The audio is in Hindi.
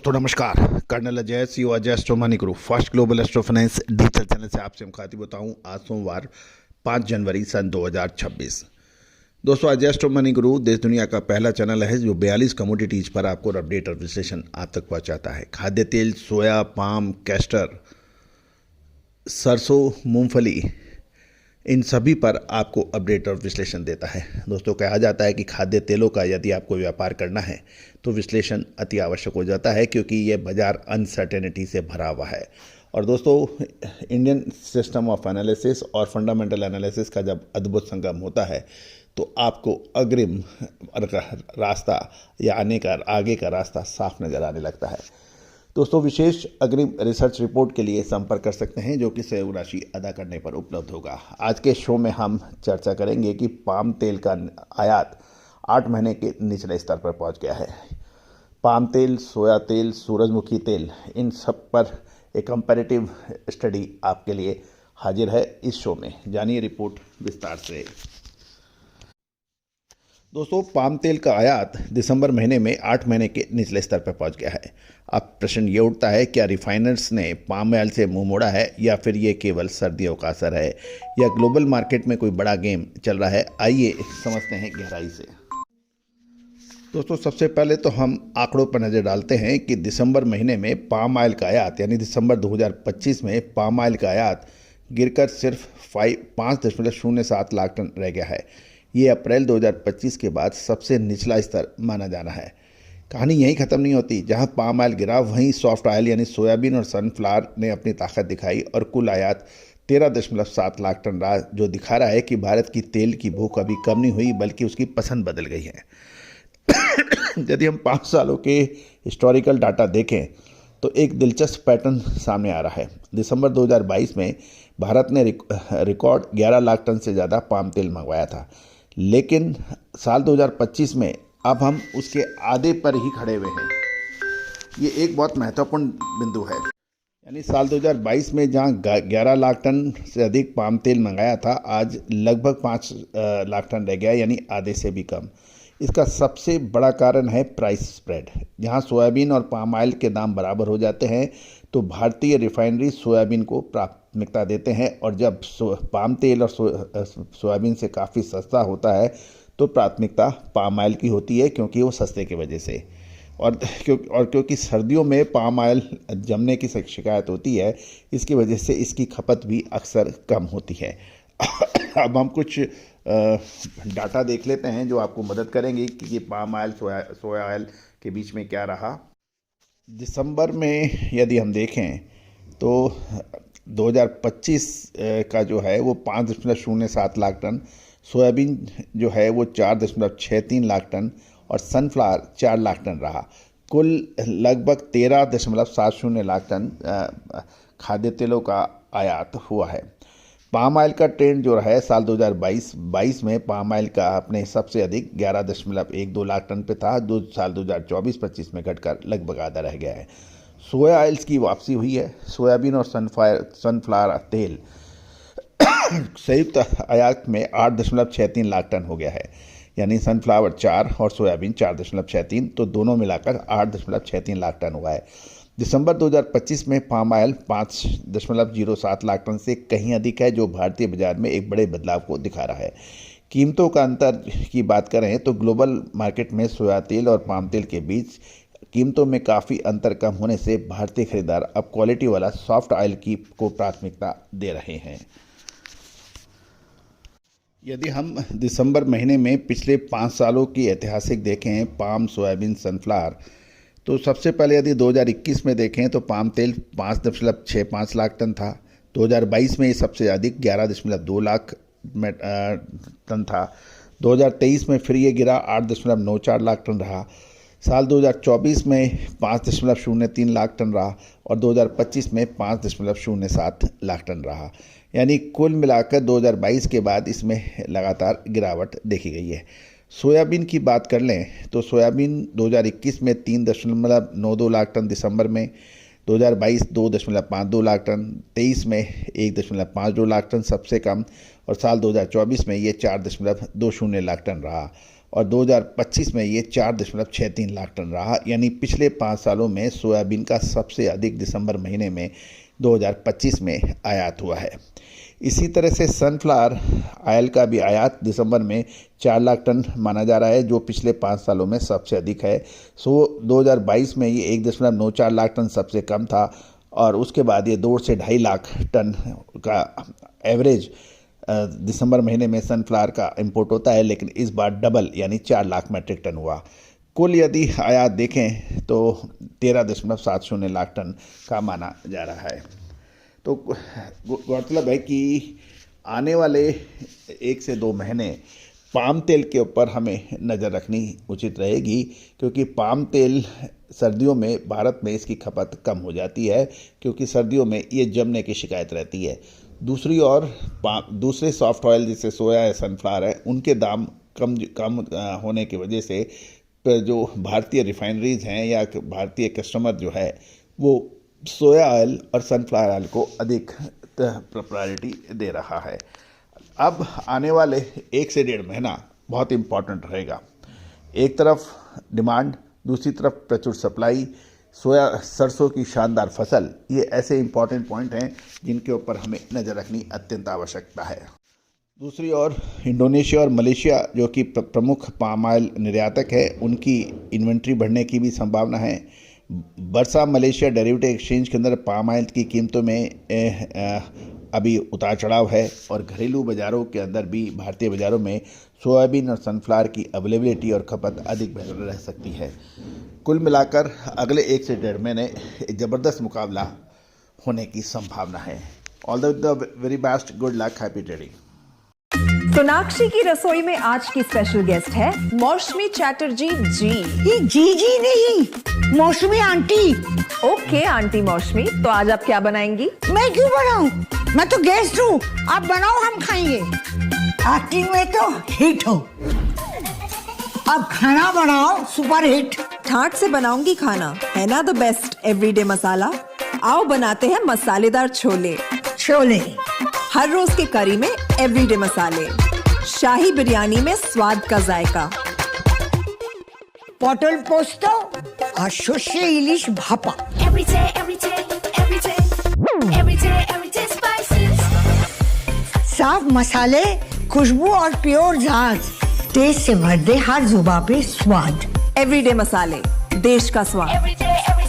दोस्तों नमस्कार। Colonel Ajay CO Ajay astro money group first global astro finance digital channel से आपसे मुखातिब होता हूं। आज सोमवार 5 जनवरी सन 2026। दोस्तों, अजय एस्ट्रो मनी ग्रुप देश दुनिया का पहला चैनल है जो 42 कमोडिटीज पर आपको अपडेट और विश्लेषण आप तक पहुंचाता है। खाद्य तेल, सोया, पाम, कैस्टर, सरसों, मूंगफली, इन सभी पर आपको अपडेट और विश्लेषण देता है। दोस्तों, कहा जाता है कि खाद्य तेलों का यदि आपको व्यापार करना है तो विश्लेषण अति आवश्यक हो जाता है, क्योंकि ये बाजार अनसर्टेनिटी से भरा हुआ है। और दोस्तों, इंडियन सिस्टम ऑफ एनालिसिस और फंडामेंटल एनालिसिस का जब अद्भुत संगम होता है तो आपको अग्रिम रास्ता या आगे का रास्ता साफ नज़र आने लगता है। दोस्तों, विशेष अग्रिम रिसर्च रिपोर्ट के लिए संपर्क कर सकते हैं, जो कि सहयोग राशि अदा करने पर उपलब्ध होगा। आज के शो में हम चर्चा करेंगे कि पाम तेल का आयात 8 महीने के निचले स्तर पर पहुंच गया है। पाम तेल, सोया तेल, सूरजमुखी तेल, इन सब पर एक कंपैरेटिव स्टडी आपके लिए हाजिर है इस शो में। जानिए रिपोर्ट विस्तार से। दोस्तों, पाम तेल का आयात दिसंबर महीने में 8 महीने के निचले स्तर पर पहुंच गया है। अब प्रश्न ये उठता है, क्या रिफाइनर्स ने पाम ऑयल से मुंह मोड़ा है या फिर ये केवल सर्दियों का असर है या ग्लोबल मार्केट में कोई बड़ा गेम चल रहा है? आइए समझते हैं गहराई से। दोस्तों, सबसे पहले तो हम आंकड़ों पर नज़र डालते हैं कि दिसंबर महीने में पाम ऑयल का आयात यानी दिसंबर 2025 में पाम ऑयल का आयात गिरकर सिर्फ 5.07 लाख टन रह गया है। ये अप्रैल 2025 के बाद सबसे निचला स्तर माना जाना है। कहानी यहीं ख़त्म नहीं होती। जहां पाम ऑयल गिरा, वहीं सॉफ्ट ऑयल यानी सोयाबीन और सनफ्लावर ने अपनी ताकत दिखाई और कुल आयात 13.7 लाख टन रहा, जो दिखा रहा है कि भारत की तेल की भूख अभी कम नहीं हुई बल्कि उसकी पसंद बदल गई है। यदि हम 5 सालों के हिस्टोरिकल डाटा देखें तो एक दिलचस्प पैटर्न सामने आ रहा है। दिसंबर 2022 में भारत ने रिकॉर्ड 11 लाख टन से ज़्यादा पाम तेल मंगवाया था, लेकिन साल 2025 में अब हम उसके आधे पर ही खड़े हुए हैं। ये एक बहुत महत्वपूर्ण बिंदु है। यानी साल 2022 में जहां 11 लाख टन से अधिक पाम तेल मंगाया था, आज लगभग 5 लाख टन रह गया, यानी आधे से भी कम। इसका सबसे बड़ा कारण है प्राइस स्प्रेड। जहां सोयाबीन और पाम ऑयल के दाम बराबर हो जाते हैं तो भारतीय रिफाइनरी सोयाबीन को प्राथमिकता देते हैं, और जब पाम तेल और सोयाबीन से काफ़ी सस्ता होता है तो प्राथमिकता पाम ऑयल की होती है, क्योंकि वो सस्ते की वजह से। और क्योंकि सर्दियों में पाम ऑयल जमने की शिकायत होती है, इसकी वजह से इसकी खपत भी अक्सर कम होती है। अब हम कुछ डाटा देख लेते हैं जो आपको मदद करेंगे कि पाम ऑयल सोया ऑयल के बीच में क्या रहा। दिसंबर में यदि हम देखें तो 2025 का जो है वो 5.07 लाख टन, सोयाबीन जो है वो 4.63 लाख टन और सनफ्लावर 4 लाख टन रहा। कुल लगभग 13.70 लाख टन खाद्य तेलों का आयात हुआ है। पाम ऑयल का ट्रेंड जो रहा है साल 2022 में पाम ऑयल का अपने सबसे अधिक 11.12 लाख टन पे था, जो साल 2024-25 में घटकर लगभग आधा रह गया है। सोया ऑयल्स की वापसी हुई है। सोयाबीन और सनफ्लावर तेल संयुक्त आयात में 8.63 लाख टन हो गया है, यानी सनफ्लावर 4 और सोयाबीन 4.63, तो दोनों मिलाकर 8.63 लाख टन हुआ है। दिसंबर 2025 में पाम ऑयल 5.07 लाख टन से कहीं अधिक है, जो भारतीय बाजार में एक बड़े बदलाव को दिखा रहा है। कीमतों का अंतर की बात करें तो ग्लोबल मार्केट में सोया तेल और पाम तेल के बीच कीमतों में काफ़ी अंतर कम होने से भारतीय खरीदार अब क्वालिटी वाला सॉफ्ट ऑयल को प्राथमिकता दे रहे हैं। यदि हम दिसंबर महीने में पिछले 5 सालों की ऐतिहासिक देखें पाम, सोयाबीन, सनफ्लावर, तो सबसे पहले यदि 2021 में देखें तो पाम तेल 5.65 लाख टन था। 2022 में ये सबसे अधिक 11.2 लाख टन था। 2023 में फिर ये गिरा 8.94 लाख टन रहा। साल 2024 में 5.03 लाख टन रहा और 2025 में 5.07 लाख टन रहा। यानी कुल मिलाकर 2022 के बाद इसमें लगातार गिरावट देखी गई है। सोयाबीन की बात कर लें तो सोयाबीन 2021 में 3.92 लाख टन दिसंबर में, 2022 2.52 लाख टन, 23 में 1.52 लाख टन सबसे कम, और साल 2024 में ये 4.20 लाख टन रहा। और 2025 में ये 4.63 लाख टन रहा, यानी पिछले 5 सालों में सोयाबीन का सबसे अधिक दिसंबर महीने में 2025 में आयात हुआ है। इसी तरह से सनफ्लावर ऑयल का भी आयात दिसंबर में 4 लाख टन माना जा रहा है, जो पिछले 5 सालों में सबसे अधिक है। 2022 में ये 1.94 लाख टन सबसे कम था और उसके बाद ये 2 से 2.5 लाख टन का एवरेज दिसंबर महीने में सनफ्लावर का इंपोर्ट होता है, लेकिन इस बार डबल यानी 4 लाख मैट्रिक टन हुआ। कुल यदि आयात देखें तो 13.70 लाख टन का माना जा रहा है। तो गौरतलब है कि आने वाले 1 से 2 महीने पाम तेल के ऊपर हमें नज़र रखनी उचित रहेगी, क्योंकि पाम तेल सर्दियों में भारत में इसकी खपत कम हो जाती है, क्योंकि सर्दियों में ये जमने की शिकायत रहती है। दूसरी ओर दूसरे सॉफ्ट ऑयल जैसे सोया है, सनफ्लावर है, उनके दाम कम होने की वजह से जो भारतीय रिफाइनरीज हैं या भारतीय कस्टमर जो है वो सोया ऑयल और सनफ्लावर ऑयल को अधिक प्रायोरिटी दे रहा है। अब आने वाले 1 से 1.5 महीना बहुत इम्पॉर्टेंट रहेगा। एक तरफ डिमांड, दूसरी तरफ प्रचुर सप्लाई, सरसों की शानदार फसल, ये ऐसे इम्पॉर्टेंट पॉइंट हैं जिनके ऊपर हमें नज़र रखनी अत्यंत आवश्यकता है। दूसरी ओर इंडोनेशिया और मलेशिया जो कि प्रमुख पाम ऑयल निर्यातक है, उनकी इन्वेंट्री बढ़ने की भी संभावना है। बरसा मलेशिया डेरिवेटिव एक्सचेंज के अंदर पाम ऑयल की कीमतों में अभी उतार चढ़ाव है और घरेलू बाज़ारों के अंदर भी भारतीय बाज़ारों में सोयाबीन और सनफ्लावर की अवेलेबिलिटी और खपत अधिक बेहतर रह सकती है। कुल मिलाकर अगले 1 से 1.5 महीने एक ज़बरदस्त मुकाबला होने की संभावना है। All the very best, good luck, happy trading. Sonakshi की रसोई में आज की स्पेशल गेस्ट है मौसमी चैटर्जी जी। ये जी नहीं, मौसमी आंटी। ओके आंटी मौसमी, तो आज आप क्या बनाएंगी? मैं क्यों बनाऊं? मैं तो गेस्ट हूँ, आप बनाओ, हम खाएंगे। एक्टिंग में तो हिट हो, अब खाना बनाओ सुपर हिट। ठाट से बनाऊंगी खाना, है ना द बेस्ट एवरीडे मसाला। आओ बनाते हैं मसालेदार छोले। छोले हर रोज के करी में एवरीडे मसाले, शाही बिरयानी में स्वाद का जायका। पटल पोस्तो और शुष्य इलिश भापा। साफ मसाले, खुशबू और प्योर झांझ, टेस्ट से भर दे हर जुबान पे स्वाद। एवरीडे मसाले, देश का स्वाद।